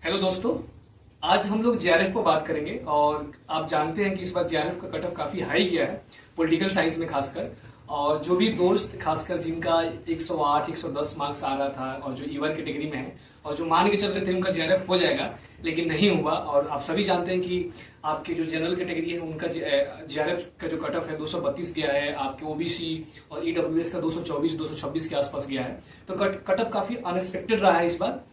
Hello दोस्तों। आज हम लोग जेआरएफ पर बात करेंगे और आप जानते हैं कि इस बार जेआरएफ का कट ऑफ काफी हाई गया है पॉलिटिकल साइंस में खासकर। और जो भी दोस्त खासकर जिनका 108 110 मार्क्स आ रहा था और जो ईवर कैटेगरी में है और जो मान के चल रहे थे उनका जेआरएफ हो जाएगा, लेकिन नहीं हुआ। और आप सभी जानते हैं कि आपके जो जनरल कैटेगरी है उनका जेआरएफ का जो कट ऑफ है 232 गया है, आपके ओबीसी और ईडब्ल्यूएस का 224 226 के आसपास गया है। तो कट ऑफ काफी अनएक्सपेक्टेड रहा है इस बार।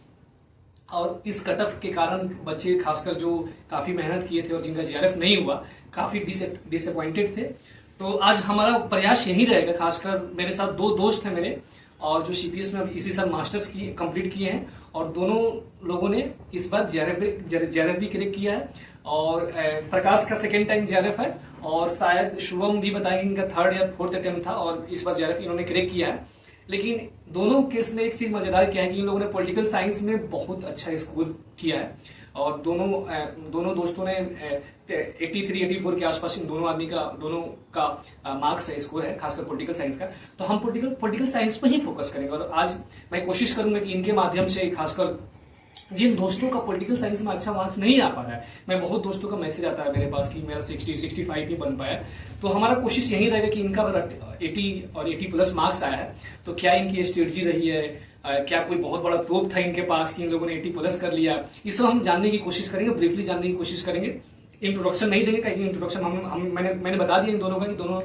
और इस कट ऑफ के कारण बच्चे खासकर जो काफी मेहनत किए थे और जिनका जेआरएफ नहीं हुआ काफी डिसअपॉइंटेड थे। तो आज हमारा प्रयास यही रहेगा। खासकर मेरे साथ दो दोस्त हैं मेरे, और जो सीपीएस में इसी साल मास्टर्स की कंप्लीट किए हैं, और दोनों लोगों ने इस बार जेआरएफ भी क्रैक किया है। और प्रकाश का सेकेंड टाइम जेआरएफ है, और शायद शुभम भी बताएंगे इनका थर्ड या फोर्थ अटेम्प्ट था और इस बार जेआरएफ इन्होंने क्रैक किया है। लेकिन दोनों केस में एक चीज मजेदार क्या है कि इन लोगों ने पॉलिटिकल साइंस में बहुत अच्छा स्कोर किया है। और दोनों दोस्तों ने 83 84 के आसपास इन दोनों का मार्क्स है, स्कोर है, खासकर पॉलिटिकल साइंस का। तो हम पॉलिटिकल साइंस पर ही फोकस करेंगे। और आज मैं कोशिश करूंगा कि इनके माध्यम से खासकर जिन दोस्तों का पॉलिटिकल साइंस में अच्छा मार्क्स नहीं आ पा रहा है, मैं बहुत दोस्तों का मैसेज आता है मेरे पास कि मेरा 60 65 ही बन पाया, तो हमारा कोशिश यही रहेगा कि इनका अगर 80 और 80 प्लस मार्क्स आया है तो क्या इनकी स्ट्रेटजी रही है, क्या कोई बहुत बड़ा प्रूफ था इनके पास कि इन लोगों ने 80 प्लस कर लिया, इस सब हम जानने की कोशिश करेंगे, ब्रीफली जानने की कोशिश करेंगे। इंट्रोडक्शन नहीं देंगे, कहीं इंट्रोडक्शन मैंने बता दिया इन दोनों का कि दोनों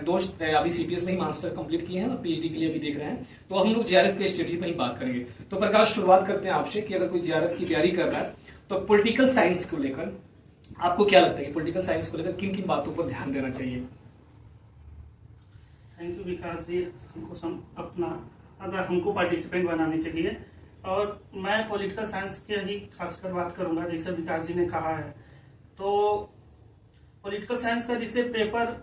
दोस्त अभी सीपीएस में ही मास्टर कंप्लीट किए हैं और पीएचडी के लिए भी देख रहे हैं। तो हम लोग जेआरएफ के स्ट्रेटजी पर ही बात करेंगे। तो प्रकाश, शुरुआत करते हैं आपसे कि अगर कोई जेआरएफ की तैयारी कर रहा है तो पॉलिटिकल साइंस को लेकर आपको क्या लगता है कि पॉलिटिकल साइंस को लेकर किन किन बातों पर ध्यान देना चाहिए? थैंक यू विकास जी, हमको पार्टिसिपेंट बनाने के लिए। और मैं पॉलिटिकल साइंस के ही खासकर बात करूंगा, जैसे विकास जी ने कहा है। तो पॉलिटिकल साइंस का जिसे पेपर,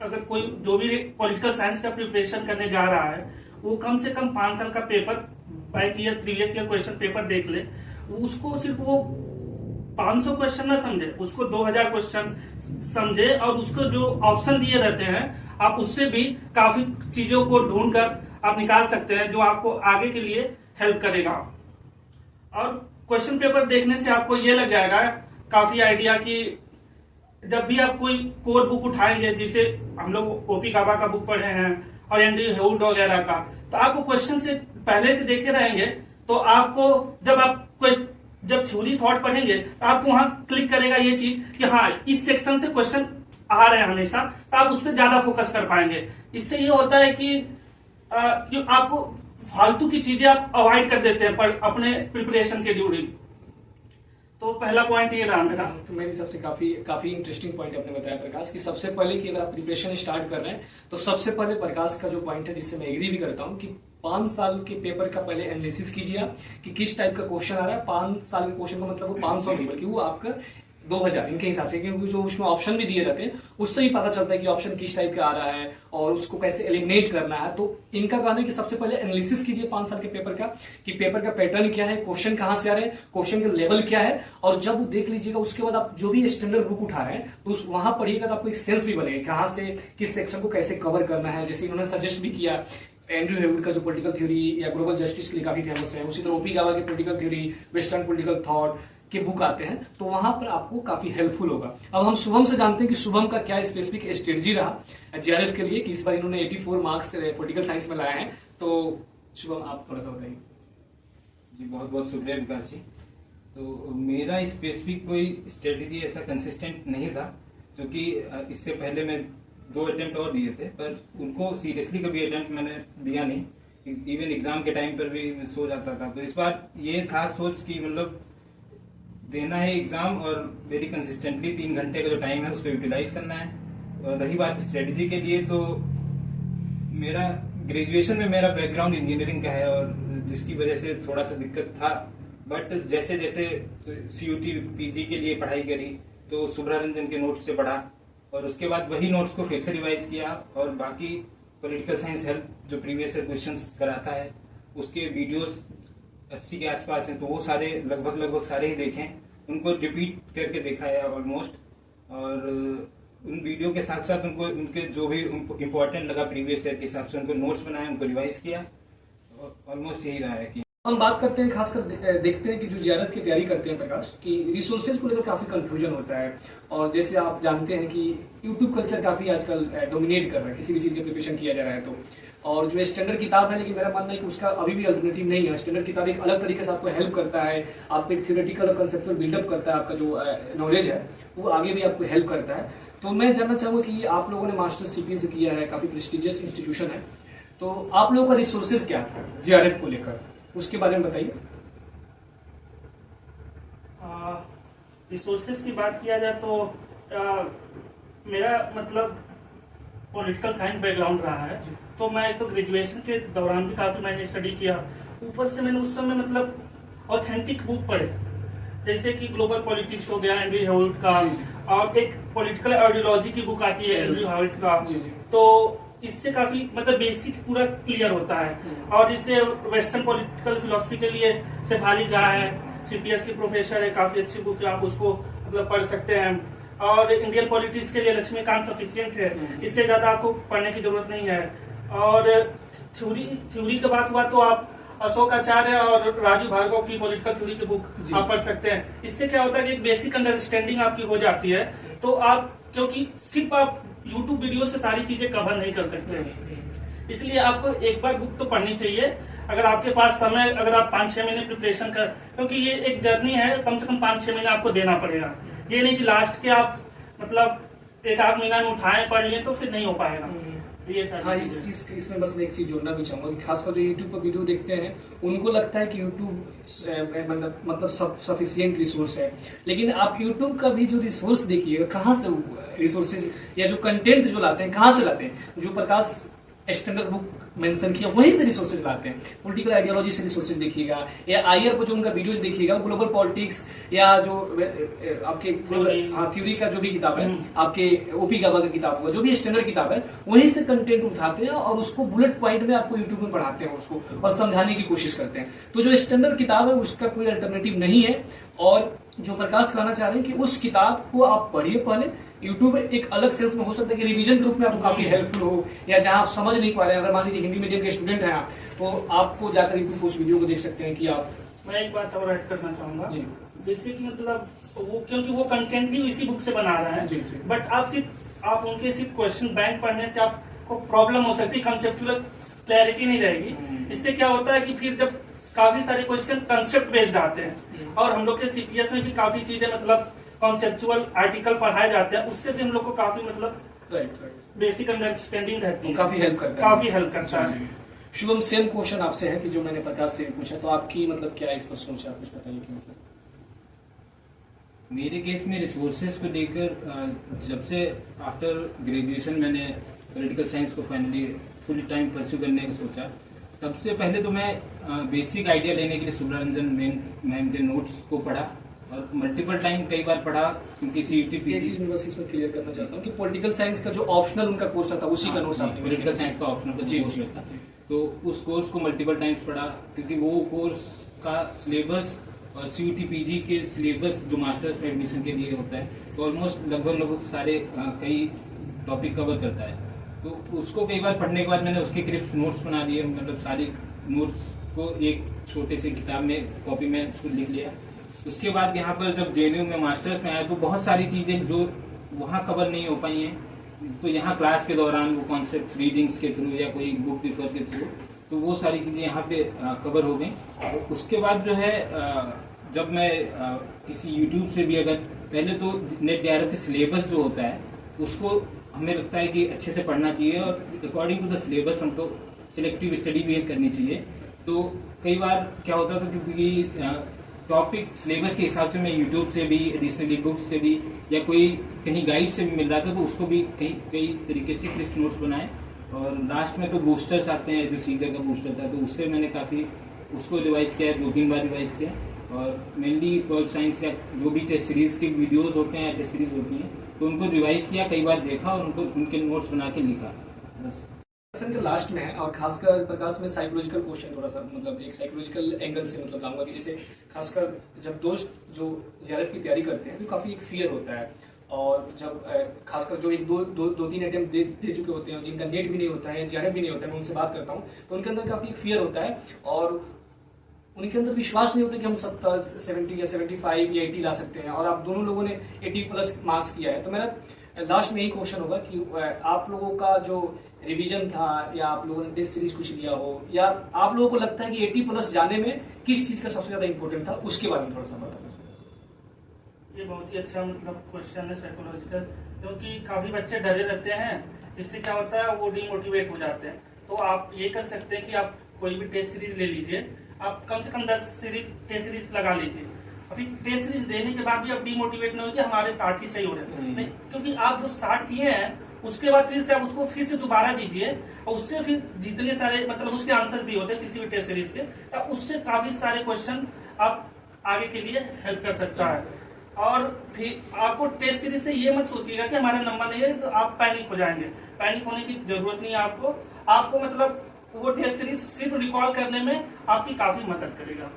अगर कोई जो भी पॉलिटिकल साइंस का प्रिपरेशन करने जा रहा है वो कम से कम 5 साल का paper, back year previous year question paper देख ले। उसको सिर्फ वो 500 क्वेश्चन न समझे, उसको 2000 क्वेश्चन समझे, और उसको जो ऑप्शन दिए रहते हैं आप उससे भी काफी चीजों को ढूंढ कर आप निकाल सकते हैं जो आपको आगे के लिए हेल्प करेगा। और क्वेश्चन पेपर देखने से आपको ये लग जाएगा काफी आइडिया कि जब भी आप कोई कोर बुक उठाएंगे, जिसे हम लोग ओपी गाबा का बुक पढ़े हैं और एंड्रयू हेवुड वगैरह का, तो आपको क्वेश्चन से पहले से देखे रहेंगे। तो आपको जब थ्योरी थॉट पढ़ेंगे तो आपको वहां क्लिक करेगा ये चीज कि हाँ, इस सेक्शन से क्वेश्चन आ रहे हैं हमेशा, तो आप उस पर ज्यादा फोकस कर पाएंगे। इससे ये होता है कि आपको फालतू की चीजें आप अवॉइड कर देते हैं अपने प्रिपरेशन के ड्यूरिंग। तो पहला पॉइंट ये रहा मेरा। तो मेरे हिसाब से काफी इंटरेस्टिंग पॉइंट आपने बताया प्रकाश, कि सबसे पहले कि अगर आप प्रिपरेशन स्टार्ट कर रहे हैं तो सबसे पहले प्रकाश का जो पॉइंट है, जिससे मैं एग्री भी करता हूं, कि 5 साल के पेपर का पहले एनालिसिस कीजिए आप कि किस टाइप का क्वेश्चन आ रहा है। 5 साल के क्वेश्चन का मतलब वो 500 नहीं, बल्कि वो आपका 2000 इनके हिसाब से, क्योंकि जो उसमें ऑप्शन भी दिए रहते हैं उससे ही पता चलता है कि ऑप्शन किस टाइप का आ रहा है और उसको कैसे एलिमिनेट करना है। तो इनका कहना है कि सबसे पहले एनालिसिस कीजिए 5 साल के पेपर का, कि पेपर का पैटर्न क्या है, क्वेश्चन कहां से आ रहे हैं, क्वेश्चन का लेवल क्या है। और जब देख लीजिएगा उसके बाद आप जो भी स्टैंडर्ड बुक उठा रहे हैं तो वहां पढ़िएगा तो आपको एक सेंस भी बनेगा कहां से किस सेक्शन को कैसे कवर करना है। जैसे इन्होंने सजेस्ट भी किया एंड्रयू हेवुड का जो पॉलिटिकल थ्योरी या ग्लोबल जस्टिस के लिए काफी फेमस है, उसी तरह ओपी गाबा के political theory, western political thought के बुक आते हैं, तो वहां पर आपको काफी हेल्पफुल होगा। अब हम शुभम से जानते हैं कि शुभम का क्या स्पेसिफिक स्ट्रेटजी रहा जेआरएफ के लिए, कि इस बार इन्होंने 84 मार्क्स पॉलिटिकल साइंस में लाए हैं। तो शुभम, आप थोड़ा सा बताइए। जी बहुत बहुत शुक्रिया विकास जी। तो मेरा स्पेसिफिक कोई स्ट्रेटजी ऐसा कंसिस्टेंट नहीं था, क्योंकि इससे पहले मैं 2 अटेम्प्ट और दिए थे, पर उनको सीरियसली कभी अटेम्प्ट मैंने दिया नहीं। इवन एग्जाम के टाइम पर भी मैं सो जाता था। तो इस बार ये था सोच कि मतलब देना है एग्जाम और वेरी कंसिस्टेंटली 3 घंटे का जो टाइम है उसको यूटिलाइज करना है। और रही बात स्ट्रेटजी के लिए, तो मेरा ग्रेजुएशन में मेरा बैकग्राउंड इंजीनियरिंग का है, और जिसकी वजह से थोड़ा सा दिक्कत था। बट जैसे जैसे सीयूटी पीजी के लिए पढ़ाई करी तो सुब्रा रंजन के नोट्स से पढ़ा, और उसके बाद वही नोट्स को फिर से रिवाइज किया, और बाकी पॉलिटिकल साइंस हेल्प जो प्रीवियस क्वेश्चन कराता है उसके वीडियोस 80 के आसपास हैं, तो वो सारे लगभग सारे ही देखें, उनको रिपीट करके देखा है ऑलमोस्ट। और उन वीडियो के साथ साथ उनके जो भी इम्पोर्टेंट लगा प्रीवियस ईयर के हिसाब से उनको नोट्स बनाए, उनको रिवाइज किया। ऑलमोस्ट यही रहा है कि हम बात करते हैं खासकर देखते हैं कि जो जेआरएफ की तैयारी करते हैं प्रकाश की रिसोर्सेज को लेकर काफी कंफ्यूजन होता है। और जैसे आप जानते हैं कि यूट्यूब कल्चर काफी आजकल डोमिनेट कर रहा है किसी भी चीज की प्रिपरेशन किया जा रहा है। तो और जो स्टैंडर्ड किताब है, लेकिन मेरा मानना है कि उसका अभी भी अल्टरनेटिव नहीं है। स्टैंडर्ड किताब एक अलग तरीके से आपको हेल्प करता है, आपको एक थियोरेटिकल और कंसेप्चुअल बिल्डअप करता है, आपका जो नॉलेज है वो आगे भी आपको हेल्प करता है। तो मैं जानना चाहूंगा कि आप लोगों ने मास्टर्स सीपीए से किया है, काफी प्रेस्टिजियस इंस्टीट्यूशन है, तो आप लोगों का रिसोर्सेज क्या था जेआरएफ को लेकर, उसके बारे में बताइए। रिसोर्सेज की बात किया जाए तो मेरा मतलब पॉलिटिकल साइंस बैकग्राउंड रहा है, तो मैं तो ग्रेजुएशन के दौरान भी काफी मैंने स्टडी किया। ऊपर से मैंने उस समय मतलब ऑथेंटिक बुक पढ़े, जैसे कि ग्लोबल पॉलिटिक्स हो गया एंड्रयू हावर्ड का, और एक पॉलिटिकल आइडियोलॉजी की बुक आती है एंड्रयू हावर्ड का। तो इससे काफी मतलब बेसिक पूरा क्लियर होता है। और जैसे वेस्टर्न पॉलिटिकल फिलोसफी के लिए शेफाली झा है, सीपीएस की प्रोफेसर है, काफी अच्छी बुक है, आप उसको मतलब पढ़ सकते हैं। और इंडियन पॉलिटिक्स के लिए लक्ष्मीकांत सफिशिएंट है, इससे ज्यादा आपको पढ़ने की जरूरत नहीं है। और थ्योरी की बात हुआ तो आप अशोक आचार्य और राजू भार्गव की पॉलिटिकल थ्योरी की बुक आप पढ़ सकते हैं। इससे क्या होता है कि एक बेसिक अंडरस्टैंडिंग आपकी हो जाती है। तो आप, क्योंकि सिर्फ आप यूट्यूब वीडियो से सारी चीजें कवर नहीं कर सकते, इसलिए आपको एक बार बुक तो पढ़नी चाहिए। अगर आपके पास समय, अगर आप 5-6 महीने प्रिपरेशन कर, क्योंकि ये एक जर्नी है, कम से कम 5-6 महीने आपको देना पड़ेगा। ये नहीं कि लास्ट के आप मतलब 1-8 महीना में उठाए पढ़ लिए तो फिर नहीं हो पाएगा। ये हाँ, इसमें बस मैं एक चीज जोड़ना भी चाहूंगा कि खासकर जो यूट्यूब पर वीडियो देखते हैं उनको लगता है कि यूट्यूब मतलब सफिशिएंट रिसोर्स है, लेकिन आप यूट्यूब का भी जो रिसोर्स देखिएगा, कहाँ से रिसोर्सेज या जो कंटेंट जो लाते हैं कहाँ से लाते हैं, जो प्रकाश स्टैंडर्ड बुक मेंशन किया वहीं से रिसोर्सेज लाते हैं। पॉलिटिकल आइडियोलॉजी से रिसोर्सेज देखिएगा, या आईआर पर जो उनका वीडियोस देखिएगा, ग्लोबल पॉलिटिक्स या जो आपके थ्योरी का जो भी किताब है, आपके ओपी गाबा का किताब होगा, जो भी स्टैंडर्ड किताब है, वहीं से कंटेंट उठाते हैं और उसको बुलेट पॉइंट में आपको यूट्यूब में पढ़ाते हैं उसको और समझाने की कोशिश करते हैं। तो जो स्टैंडर्ड किताब है उसका कोई अल्टरनेटिव नहीं है। और जो प्रकाश कहना चाह रहे हैं कि उस किताब को आप पढ़िए पहले। यूट्यूब एक अलग सेंस में हो सकता है कि रिवीजन ग्रुप में आपको काफी हेल्पफुल हो, या जहां आप समझ नहीं पा रहे हैं, अगर मान लीजिए हिंदी मीडियम के स्टूडेंट हैं आप, तो आपको जाकर यूट्यूब उस वीडियो को देख सकते हैं कि आप। मैं एक बात और ऐड करना चाहूंगा, जैसे कि मतलब वो, क्योंकि वो कंटेंट भी इसी बुक से बना रहे हैं, बट आप उनके सिर्फ क्वेश्चन बैंक पढ़ने से आपको प्रॉब्लम हो सकती है, कंसेप्चुअल क्लैरिटी नहीं रहेगी। इससे क्या होता है कि फिर जब काफी सारे क्वेश्चन कंसेप्ट बेस्ड आते हैं, और हम लोग के सीपीएस में भी काफी चीजें मतलब कॉन्सेप्चुअल आर्टिकल पढ़ाए जाते हैं, उससे भी हम लोग को काफी मतलब बेसिक अंडरस्टैंडिंग रहती है, काफी हेल्प करता है। शुभम, सेम क्वेश्चन आपसे है कि जो मैंने प्रकाश से पूछा, तो आपकी मतलब क्या इस पर सोच है, कुछ बताइए कि मतलब। मेरे केस में रिसोर्सेज को लेकर जब से आफ्टर ग्रेजुएशन मैंने पॉलिटिकल साइंस को फाइनली फुल टाइम परस्यू करने का सोचा, तब से पहले तो मैं बेसिक आइडिया लेने के लिए सुब्रा रंजन मैम के नोट्स को पढ़ा और मल्टीपल टाइम कई बार पढ़ा, क्योंकि सीईटी एक चीज मैं बस इसमें क्लियर करना चाहता हूँ कि पॉलिटिकल साइंस का जो ऑप्शनल उनका कोर्स था उसी का नोट्स आपने पॉलिटिकल साइंस का ऑप्शनल कोर्स था, तो उस कोर्स को मल्टीपल टाइम्स पढ़ा, क्योंकि वो कोर्स का सिलेबस और सीईटी पीजी के सिलेबस जो मास्टर्स में एडमिशन के लिए होता है, तो ऑलमोस्ट लगभग सारे कई टॉपिक कवर करता है। तो उसको कई बार पढ़ने के बाद मैंने उसके क्रिप्ट नोट्स बना लिए, मतलब सारे नोट्स को एक छोटे से किताब में कॉपी में उसको लिख लिया। उसके बाद यहाँ पर जब जेएनयू में मास्टर्स में आया तो बहुत सारी चीजें जो वहाँ कवर नहीं हो पाई हैं, तो यहाँ क्लास के दौरान वो कॉन्सेप्ट रीडिंग्स के थ्रू या कोई बुक रिफर के थ्रू, तो वो सारी चीजें यहाँ पे कवर हो गई। उसके बाद जो है जब मैं किसी यूट्यूब से भी, अगर पहले तो नेट जेआरएफ के सिलेबस जो होता है उसको हमें लगता है कि अच्छे से पढ़ना चाहिए और अकॉर्डिंग टू द सिलेबस हमको सिलेक्टिव स्टडी भी करनी चाहिए। तो कई बार क्या होता था, क्योंकि टॉपिक सिलेबस के हिसाब से मैं यूट्यूब से भी, एडिशनली बुक्स से भी या कोई कहीं गाइड से भी मिल रहा था, तो उसको भी कई तरीके से क्रिस्प नोट्स बनाए। और लास्ट में तो बूस्टर्स आते हैं, जो सीगर का बूस्टर था, तो उससे मैंने काफी उसको रिवाइज किया, 2-3 बार रिवाइज किया। और मेनली पॉल साइंस या जो भी टेस्ट सीरीज के वीडियोज होते हैं या टेस्ट सीरीज होती हैं, तो उनको रिवाइज किया, कई बार देखा और उनके नोट्स बना के लिखा। बस के लास्ट में है, और खासकर प्रकाश में साइकोलॉजिकल क्वेश्चन थोड़ा सा मतलब एक साइकोलॉजिकल एंगल से मतलब लाऊंगा कि जैसे खासकर जब दोस्त जो जेआरएफ की तैयारी करते हैं तो काफी एक फियर होता है, और जब खासकर जो एक दो तीन अटेम्प्ट दे चुके होते हैं, जिनका नेट भी नहीं होता है, जेआरएफ भी नहीं होता है, मैं उनसे बात करता हूँ तो उनके अंदर काफी फियर होता है और उनके अंदर विश्वास नहीं होता कि हम 70 या 75 या 80 ला सकते हैं, और आप दोनों लोगों ने 80 प्लस मार्क्स किया है। तो मेरा लास्ट में यही क्वेश्चन होगा कि आप लोगों का जो रिवीजन था, या आप लोगों ने टेस्ट सीरीज कुछ लिया हो, या आप लोगों को लगता है कि 80 प्लस जाने में किस चीज का सबसे ज्यादा इंपॉर्टेंट था, उसके बारे में थोड़ा सा बताना। ये बहुत ही अच्छा मतलब क्वेश्चन है साइकोलॉजिकल, क्योंकि काफी बच्चे डरे रहते हैं। इससे क्या होता है, वो डिमोटिवेट हो जाते हैं। तो आप ये कर सकते हैं कि आप कोई भी टेस्ट सीरीज ले लीजिए, आप कम से कम 10 टेस्ट सीरीज लगा लीजिए। अभी टेस्ट सीरीज देने के बाद भी आप डिमोटिवेट नहीं हो कि हमारे 60 ही सही हो रहे हैं, नहीं, क्योंकि आप जो 60 किए हैं उसके बाद फिर से आप उसको फिर से दोबारा दीजिए, और उससे फिर जितने सारे मतलब उसके आंसर दिए होते हैं किसी भी टेस्ट सीरीज के, उससे काफी सारे क्वेश्चन आप आगे के लिए हेल्प कर सकता है। और फिर आपको टेस्ट सीरीज से ये मत सोचिएगा कि हमारा नंबर नहीं है, तो आप पैनिक हो जाएंगे। पैनिक होने की जरूरत नहीं है आपको मतलब वो टेस्ट सीरीज सिर्फ रिकॉल करने में आपकी काफी मदद करेगा।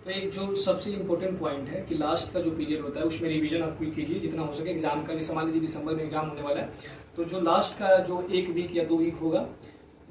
तो एक जो सबसे इम्पोर्टेंट पॉइंट है कि लास्ट का जो पीरियड होता है उसमें रिवीजन आप कीजिए जितना हो सके एग्जाम का। जैसे मान लीजिए दिसंबर में एग्जाम होने वाला है, तो जो लास्ट का जो 1 वीक या 2 वीक होगा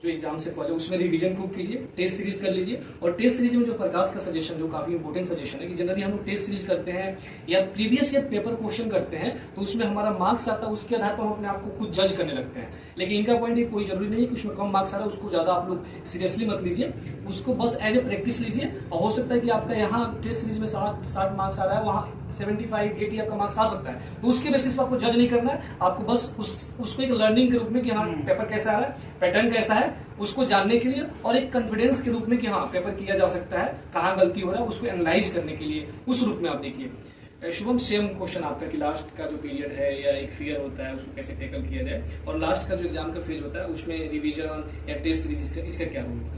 जो एग्जाम से पहले, उसमें रिवीजन खूब कीजिए, टेस्ट सीरीज कर लीजिए। और टेस्ट सीरीज में जो प्रकाश का सजेशन जो काफी इंपॉर्टेंट सजेशन है कि जनरली हम लोग टेस्ट सीरीज करते हैं या प्रीवियस ईयर पेपर क्वेश्चन करते हैं, तो उसमें हमारा मार्क्स आता है, उसके आधार पर हम अपने आप को खुद जज करने लगते हैं। लेकिन इनका पॉइंट है कोई जरूरी नहीं है कि उसमें कम मार्क्स आ रहा है उसको ज्यादा आप लोग सीरियसली मत लीजिए, उसको बस एज ए प्रैक्टिस लीजिए। और हो सकता है कि आपका यहाँ टेस्ट सीरीज में 60 मार्क्स आ रहा है, वहाँ 75-80 आपका मार्क्स आ सकता है, तो उसके बेसिस पर आपको जज नहीं करना है। आपको बस उसको एक लर्निंग के रूप में कि हाँ पेपर कैसा आ रहा है, पैटर्न कैसा है, उसको जानने के लिए, और एक कॉन्फिडेंस के रूप में कि हाँ पेपर किया जा सकता है, कहाँ गलती हो रहा है उसको एनालाइज करने के लिए, उस रूप में आप देखिए। शुभम, सेम क्वेश्चन आपका कि लास्ट का जो पीरियड है या एक फियर होता है उसको कैसे टैकल किया जाए, और लास्ट का जो एग्जाम का फेज होता है उसमें रिवीजन या टेस्ट सीरीज इसका क्या रोल होता है?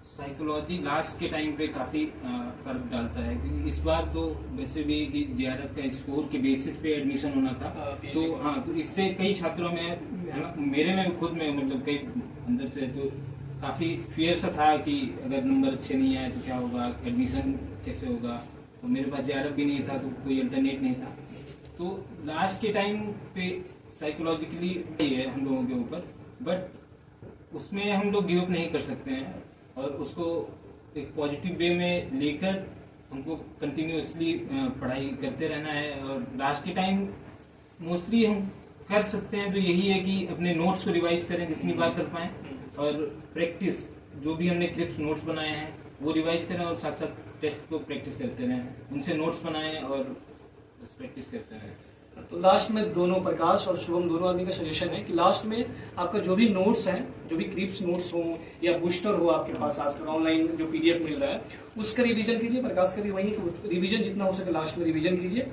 साइकोलॉजी लास्ट के टाइम पे काफी फर्क डालता है, क्योंकि इस बार तो वैसे भी कि जेआरएफ का स्कोर के बेसिस पे एडमिशन होना था। तो इससे कई छात्रों में है ना, मेरे में खुद में मतलब कई अंदर से तो काफी फियर सा था कि अगर नंबर अच्छे नहीं आए तो क्या होगा, एडमिशन कैसे होगा। तो मेरे पास जेआरएफ भी नहीं था, तो कोई अल्टरनेट नहीं था। तो लास्ट के टाइम पे साइकोलॉजिकली है हम लोगों के ऊपर, बट उसमें हम लोग गिव अप नहीं कर सकते हैं, और उसको एक पॉजिटिव वे में लेकर हमको कंटिन्यूअसली पढ़ाई करते रहना है। और लास्ट के टाइम मोस्टली हम कर सकते हैं तो यही है कि अपने नोट्स को रिवाइज करें जितनी बार कर पाएं, और प्रैक्टिस जो भी हमने क्लिप्स नोट्स बनाए हैं वो रिवाइज करें, और साथ साथ टेस्ट को प्रैक्टिस करते रहें, उनसे नोट्स बनाएं और प्रैक्टिस करते रहें। तो लास्ट में दोनों प्रकाश और शुभम दोनों आदमी का सजेशन है कि लास्ट में आपका जो भी नोट्स हैं, जो भी क्लिप्स नोट्स हो या बूस्टर हो आपके पास आजकल ऑनलाइन जो पीडीएफ मिल रहा है, उसका रिवीजन कीजिए। प्रकाश का भी वही रिवीजन जितना हो सके लास्ट में रिवीजन कीजिए,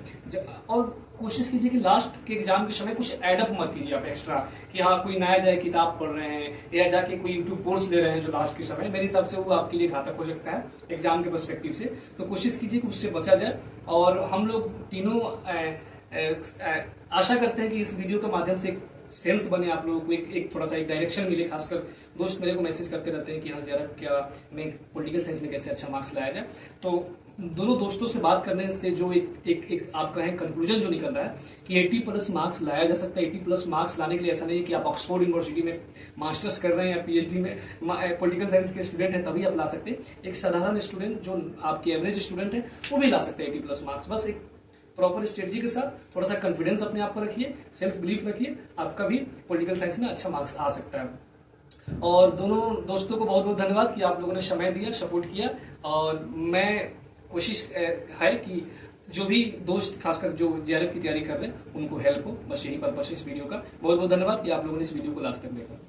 और कोशिश कीजिए कि लास्ट के एग्जाम के समय कुछ एडअप मत कीजिए आप एक्स्ट्रा कि हाँ कोई नया जाए किताब पढ़ रहे हैं या जाके कोई यूट्यूब कोर्स ले रहे हैं जो लास्ट के समय, मेरे हिसाब से वो आपके लिए घातक हो सकता है एग्जाम के पर्सपेक्टिव से। तो कोशिश कीजिए कि उससे बचा जाए। और हम लोग तीनों आशा करते हैं कि इस वीडियो के माध्यम से सेंस बने, आप लोगों को एक थोड़ा सा एक डायरेक्शन मिले। खासकर दोस्त मेरे को मैसेज करते रहते हैं कि हाँ जरा क्या मैं पॉलिटिकल साइंस में कैसे अच्छा मार्क्स लाया जाए। तो दोनों दोस्तों से बात करने से जो एक आपका है कंक्लूजन जो निकल रहा है कि 80 प्लस मार्क्स लाया जा सकता है। 80 प्लस मार्क्स लाने के लिए ऐसा नहीं है कि आप ऑक्सफोर्ड यूनिवर्सिटी में मास्टर्स कर रहे हैं या पीएचडी में पॉलिटिकल साइंस के स्टूडेंट हैं तभी आप ला सकते हैं। एक साधारण स्टूडेंट जो आपके एवरेज स्टूडेंट है वो भी ला सकते हैं 80 प्लस मार्क्स। बस एक प्रॉपर स्ट्रेटजी के साथ थोड़ा सा कॉन्फिडेंस अपने आप पर रखिए, सेल्फ बिलीफ रखिए, आपका भी पॉलिटिकल साइंस में अच्छा मार्क्स आ सकता है। और दोनों दोस्तों को बहुत बहुत धन्यवाद कि आप लोगों ने समय दिया, सपोर्ट किया। और मैं कोशिश है कि जो भी दोस्त खासकर जो जेआरएफ की तैयारी कर रहे हैं उनको हेल्प हो, बस यही पर्पस है इस वीडियो का। बहुत बहुत धन्यवाद कि आप लोगों ने इस वीडियो को लास्ट तक देखा।